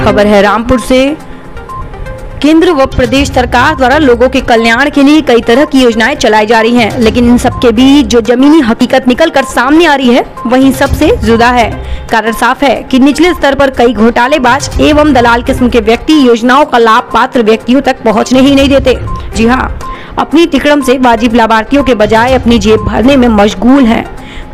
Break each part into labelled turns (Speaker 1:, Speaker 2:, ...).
Speaker 1: खबर है रामपुर से। केंद्र व प्रदेश सरकार द्वारा लोगों के कल्याण के लिए कई तरह की योजनाएं चलाई जा रही हैं, लेकिन इन सब के बीच जो जमीनी हकीकत निकलकर सामने आ रही है वहीं सबसे जुदा है। कारण साफ है कि निचले स्तर पर कई घोटालेबाज एवं दलाल किस्म के व्यक्ति योजनाओं का लाभ पात्र व्यक्तियों तक पहुंचने ही नहीं देते। जी हां, अपनी तिकड़म से वाजिब लाभार्थियों के बजाय अपनी जेब भरने में मशगूल हैं।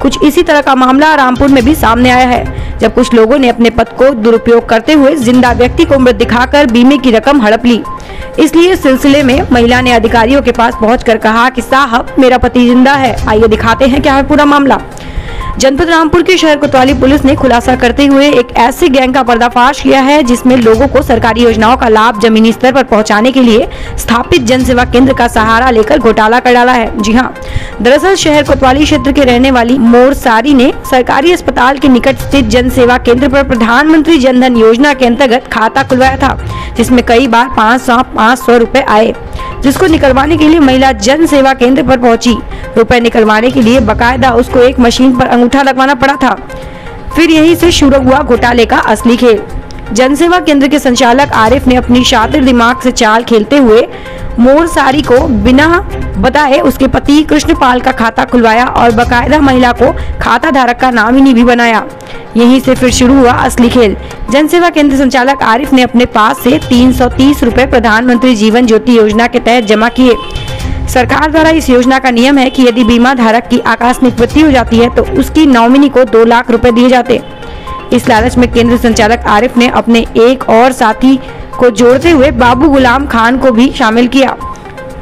Speaker 1: कुछ इसी तरह का मामला रामपुर में भी सामने आया है, जब कुछ लोगों ने अपने पद को दुरुपयोग करते हुए जिंदा व्यक्ति को मृत दिखाकर बीमे की रकम हड़प ली। इसलिए इस सिलसिले में महिला ने अधिकारियों के पास पहुंचकर कहा कि साहब, मेरा पति जिंदा है, आइए दिखाते हैं क्या है पूरा मामला। जनपद रामपुर की शहर कोतवाली पुलिस ने खुलासा करते हुए एक ऐसे गैंग का पर्दाफाश किया है जिसमें लोगों को सरकारी योजनाओं का लाभ जमीनी स्तर पर पहुंचाने के लिए स्थापित जन सेवा केंद्र का सहारा लेकर घोटाला कर डाला है। जी हां, दरअसल शहर कोतवाली क्षेत्र के रहने वाली मोर सारी ने सरकारी अस्पताल के निकट स्थित जन सेवा केंद्र पर प्रधानमंत्री जन धन योजना के अंतर्गत खाता खुलवाया था, जिसमें कई बार 500 रुपए आए, जिसको निकलवाने के लिए महिला जन सेवा केंद्र पर पहुंची। रुपए निकलवाने के लिए बकायदा उसको एक मशीन पर अंगूठा लगवाना पड़ा था। फिर यहीं से शुरू हुआ घोटाले का असली खेल। जन सेवा केंद्र के संचालक आरिफ ने अपनी शातिर दिमाग से चाल खेलते हुए मोर सारी को बिना बताए उसके पति कृष्णपाल का खाता खुलवाया और बकायदा महिला को खाता धारक का नामिनी भी बनाया। यहीं से फिर शुरू हुआ असली खेल। जन सेवा केंद्र संचालक आरिफ ने अपने पास से 330 रुपए प्रधानमंत्री जीवन ज्योति योजना के तहत जमा किए। सरकार द्वारा इस योजना का नियम है कि यदि बीमा धारक की आकस्मिक मृत्यु हो जाती है तो उसकी नॉमिनी को 2 लाख रुपए दिए जाते। इस लालच में केंद्र संचालक आरिफ ने अपने एक और साथी को जोड़ते हुए बाबू गुलाम खान को भी शामिल किया।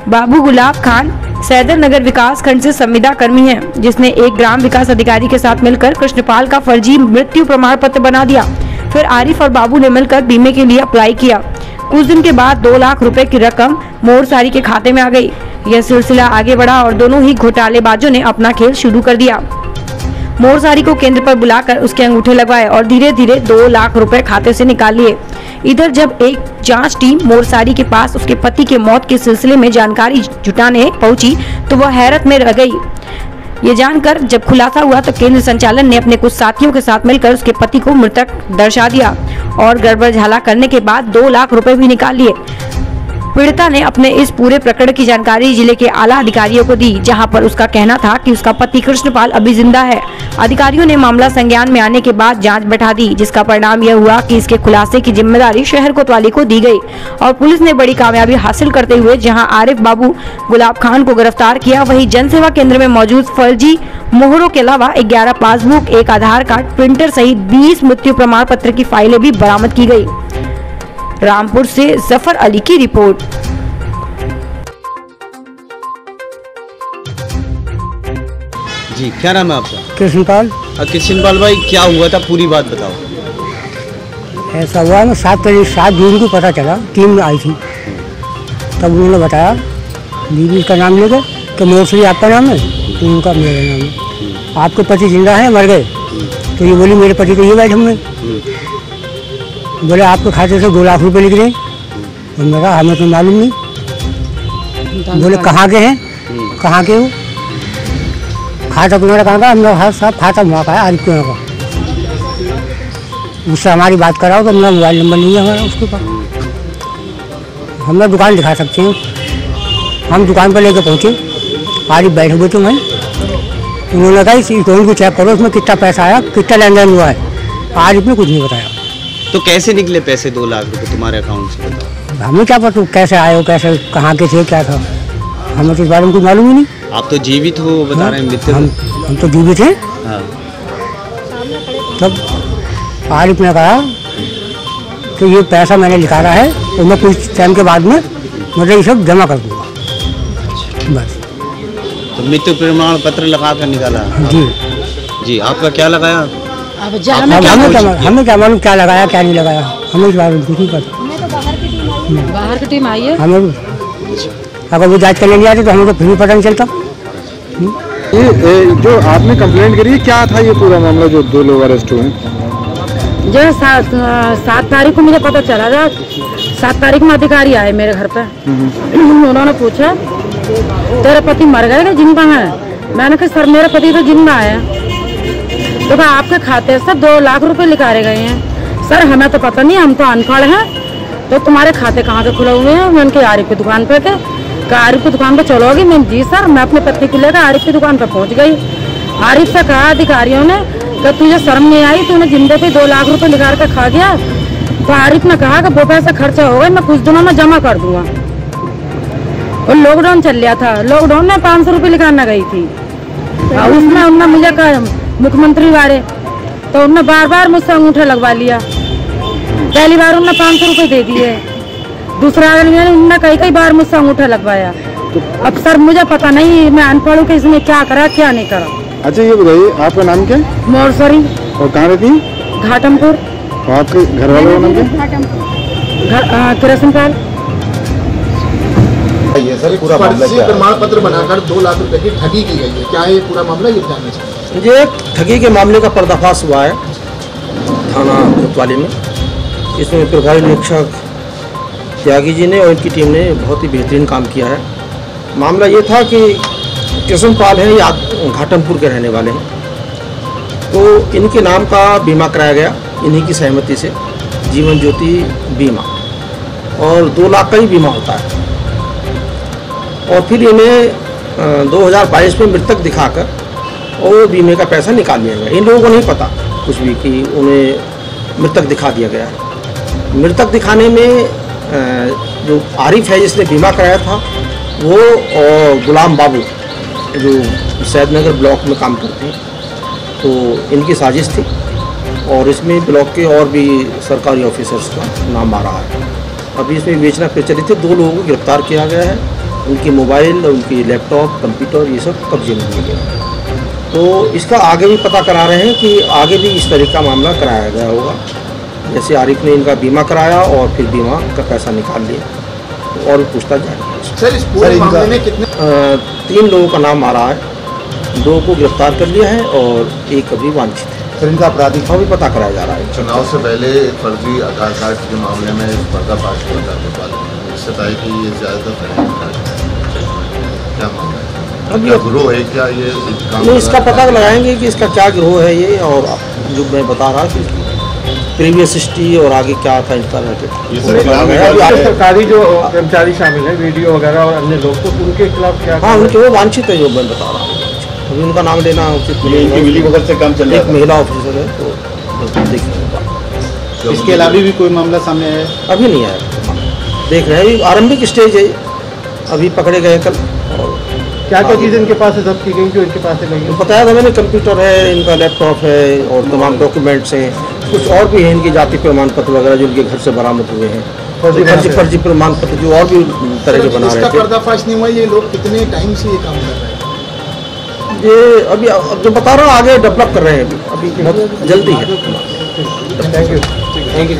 Speaker 1: बाबू गुलाब खान सैदर नगर विकास खंड से संविदा कर्मी हैं, जिसने एक ग्राम विकास अधिकारी के साथ मिलकर कृष्णपाल का फर्जी मृत्यु प्रमाण पत्र बना दिया। फिर आरिफ और बाबू ने मिलकर बीमे के लिए अप्लाई किया। कुछ दिन के बाद 2 लाख रुपए की रकम मोर सारी के खाते में आ गई। यह सिलसिला आगे बढ़ा और दोनों ही घोटालेबाजों ने अपना खेल शुरू कर दिया। मोर सारी को केंद्र पर बुलाकर उसके अंगूठे लगवाए और धीरे धीरे 2 लाख रुपए खाते से निकाल लिए। इधर जब एक जांच टीम मोर सारी के पास उसके पति के मौत के सिलसिले में जानकारी जुटाने पहुंची तो वह हैरत में रह गई। ये जानकर जब खुलासा हुआ तो केंद्र संचालन ने अपने कुछ साथियों के साथ मिलकर उसके पति को मृतक दर्शा दिया और गड़बड़झाला करने के बाद 2 लाख रुपए भी निकाल लिए। पीड़िता ने अपने इस पूरे प्रकरण की जानकारी जिले के आला अधिकारियों को दी, जहां पर उसका कहना था कि उसका पति कृष्णपाल अभी जिंदा है। अधिकारियों ने मामला संज्ञान में आने के बाद जांच बैठा दी, जिसका परिणाम यह हुआ कि इसके खुलासे की जिम्मेदारी शहर कोतवाली को दी गई और पुलिस ने बड़ी कामयाबी हासिल करते हुए जहां आरिफ बाबू गुलाब खान को गिरफ्तार किया, वहीं जन सेवा केंद्र में मौजूद फर्जी मोहरों के अलावा 11 पासबुक, 1 आधार कार्ड, प्रिंटर सहित 20 मृत्यु प्रमाण पत्र की फाइलें भी बरामद की गयी। रामपुर से जफर अली की रिपोर्ट।
Speaker 2: जी, क्या नाम है आपका?
Speaker 3: कृष्णपाल।
Speaker 2: कृष्णपाल भाई, क्या हुआ था, पूरी बात बताओ।
Speaker 3: ऐसा हुआ ना, 7 जून को पता चला, टीम आई थी, तब उन्होंने बताया बीवी का नाम लेकर कि मोसरी आपका नाम है, तो उनका मेरा नाम है। आपके पति जिंदा है, मर गए? तो ये बोली मेरे पति तो ये बैठे हुए। बोले आपके खाते से 2 लाख रुपए लिख रहे। हमने कहा हमें तो मालूम नहीं। बोले कहाँ के हैं? कहाँ के हो? खाता तुम्हारा कहाँ का? हमने कहा साहब खाता वहाँ का है, आरिफ के वहाँ का। उससे हमारी बात कराओ तो मेरा मोबाइल नंबर नहीं है हमारा उसके पास। हम दुकान दिखा सकते हैं। हम दुकान पर लेकर पहुँचे, आरिफ बैठे हुए थे वहीं। उन्होंने कहा इस अकाउंट को चेक करो, उसमें कितना पैसा आया, कितना लेन देन हुआ है। आरिफ ने कुछ नहीं बताया।
Speaker 2: तो कैसे निकले पैसे 2 लाख रुपए तुम्हारे अकाउंट से, बताओ।
Speaker 3: हमें क्या पता कैसे आए हो, कैसे कहाँ के थे, क्या था, हमें तो इस बारे में कुछ मालूम ही नहीं।
Speaker 2: आप तो जीवित हो बता रहे हैं?
Speaker 3: हम तो जीवित हैं।
Speaker 2: हाँ।
Speaker 3: तब आरिफ ने कहा कि ये पैसा मैंने निकाला है तो मैं कुछ टाइम के बाद में मतलब ये सब जमा कर दूँगा, बस।
Speaker 2: तो मृत्यु प्रमाण पत्र लगा कर निकाला?
Speaker 3: जी
Speaker 2: जी। आपका क्या लगाया?
Speaker 3: हमें क्या मालूम क्या लगाया क्या नहीं लगाया, हमें इस बारे में कुछ नहीं पता।
Speaker 4: बाहर की टीम आई है,
Speaker 3: हमें अगर वो जांच करने नहीं आते तो हमें तो फिर भी पता नहीं चलता।
Speaker 5: ये जो आपने कंप्लेंट करी, क्या था ये पूरा मामला जो 2 लोग अरेस्ट हुए?
Speaker 4: जो 7 तारीख को मुझे पता चला था। 7 तारीख में अधिकारी आए मेरे घर पे। उन्होंने पूछा तेरे पति मर गए कि जिंदा है? मैंने कहा सर मेरा पति तो जिंदा है। तो कहा आपके खाते से 2 लाख रुपए निकाले गए हैं। सर हमें तो पता नहीं, हम तो अनपढ़ हैं, तो तुम्हारे खाते कहाँ के खुले हुए हैं? मैं उनके आरिफ की दुकान पे के आरिफ की दुकान पे चलोगी? मैं जी सर, मैं अपने पति को लेकर आरिफ की दुकान पे पहुंच गई। आरिफ से कहा अधिकारियों ने कि तुझे शर्म नहीं आई, तूने जिंदे पे 2 लाख रुपए निकाल कर खा गया। तो आरिफ ने कहा कि वो पैसा खर्चा हो गए, मैं कुछ दिनों में जमा कर दूंगा। और लॉकडाउन चल रहा था, लॉकडाउन में 500 रुपये निकालना गई थी, और उसमें उन्होंने मुझे कहा मुख्यमंत्री वाले, तो उन्होंने बार बार मुझसे अंगूठा लगवा लिया। पहली बार उन्होंने 500 रुपये दे दिए, दूसरा बार उन्होंने कई बार मुझसे अंगूठा लगवाया। अब सर मुझे पता नहीं, मैं अनपढ़ हूँ कि इसमें क्या करा क्या नहीं करा।
Speaker 5: अच्छा ये बताइए, आपका नाम क्या है
Speaker 4: मोरसरी,
Speaker 5: और कहाँ रहती है?
Speaker 4: घाटमपुर।
Speaker 5: और आपके घर वालों का नाम क्या?
Speaker 4: कृष्णपाल।
Speaker 6: ये सर पूरा फर्जी प्रमाण पत्र बनाकर 2 लाख रुपए की ठगी की गई है, क्या है ये पूरा मामला, ये जानना चाहिए।
Speaker 7: ये एक ठगी के मामले का पर्दाफाश हुआ है थाना कोतवाली में। इसमें प्रभारी निरीक्षक त्यागी जी ने और इनकी टीम ने बहुत ही बेहतरीन काम किया है। मामला ये था कि कृष्णपाल है, ये घाटमपुर के रहने वाले हैं, तो इनके नाम का बीमा कराया गया इन्हीं की सहमति से, जीवन ज्योति बीमा, और 2 लाख का ही बीमा होता है। और फिर इन्हें 2022 में मृतक दिखाकर और बीमे का पैसा निकाल लिया गया। इन लोगों को नहीं पता कुछ भी कि उन्हें मृतक दिखा दिया गया है। मृतक दिखाने में जो आरिफ है जिसने बीमा कराया था वो, और गुलाम बाबू जो सैदनगर ब्लॉक में काम करते हैं, तो इनकी साजिश थी। और इसमें ब्लॉक के और भी सरकारी ऑफिसर्स का नाम आ रहा है। अभी इसमें विवेचना प्रचलित है। 2 लोगों को गिरफ्तार किया गया है, उनकी मोबाइल, उनकी लैपटॉप, कंप्यूटर, ये सब कब्जे में लिए गए। तो इसका आगे भी पता करा रहे हैं कि आगे भी इस तरह का मामला कराया गया होगा। जैसे आरिफ ने इनका बीमा कराया और फिर बीमा का पैसा निकाल लिया, और पूछताछ जारी है।
Speaker 6: सर इस पूरे मामले में कितने
Speaker 7: 3 लोगों का नाम आ रहा है, 2 को गिरफ्तार कर लिया है और 1 अभी वांछित है।
Speaker 6: सर इनका आपराधिक
Speaker 7: अभी पता कराया जा रहा है।
Speaker 8: चुनाव से पहले फर्जी आधार कार्ड के मामले में पर्दाफाश हुआ था कोतवाली, इससे पहले कि ये ज़्यादातर क्या मामला है,
Speaker 7: अभी
Speaker 8: क्या गिरोह है, क्या ये
Speaker 7: नहीं, इसका पता लगाएंगे कि इसका क्या गिरोह है ये, और जो मैं बता रहा कि प्रीवियस हिस्ट्री और आगे क्या था इनका
Speaker 5: सरकारी जो कर्मचारी शामिल है, वीडियो वगैरह और अन्य लोग, तो उनके खिलाफ क्या?
Speaker 7: हाँ, उनके वो वांछित है जो मैं बता रहा हूँ। अभी उनका नाम लेना उचित नहीं,
Speaker 8: मिली भगत से काम चल रहा
Speaker 7: एक महिला ऑफिसर है, तो देखिए।
Speaker 6: इसके अलावा भी कोई मामला सामने आया?
Speaker 7: अभी नहीं आया, देख रहे हैं, आरंभिक स्टेज है। अभी पकड़े गए कल। और
Speaker 5: क्या क्या चीज़ें इनके पास से जब्त की गई जो इनके पास से गई?
Speaker 7: बताया था मैंने, कंप्यूटर है, इनका लैपटॉप है और तमाम डॉक्यूमेंट्स हैं। कुछ और भी है, इनकी जाति प्रमाण पत्र वगैरह जो इनके घर से बरामद हुए हैं, फर्जी प्रमाण पत्र जो और भी तरह के बना रहे थे।
Speaker 6: पर्दाफाश नहीं हुआ, ये लोग कितने टाइम से ये काम कर रहे हैं?
Speaker 7: ये अभी जो बता रहा हूँ आगे डेवलप कर रहे हैं, अभी बहुत जल्दी है।
Speaker 5: Thank you.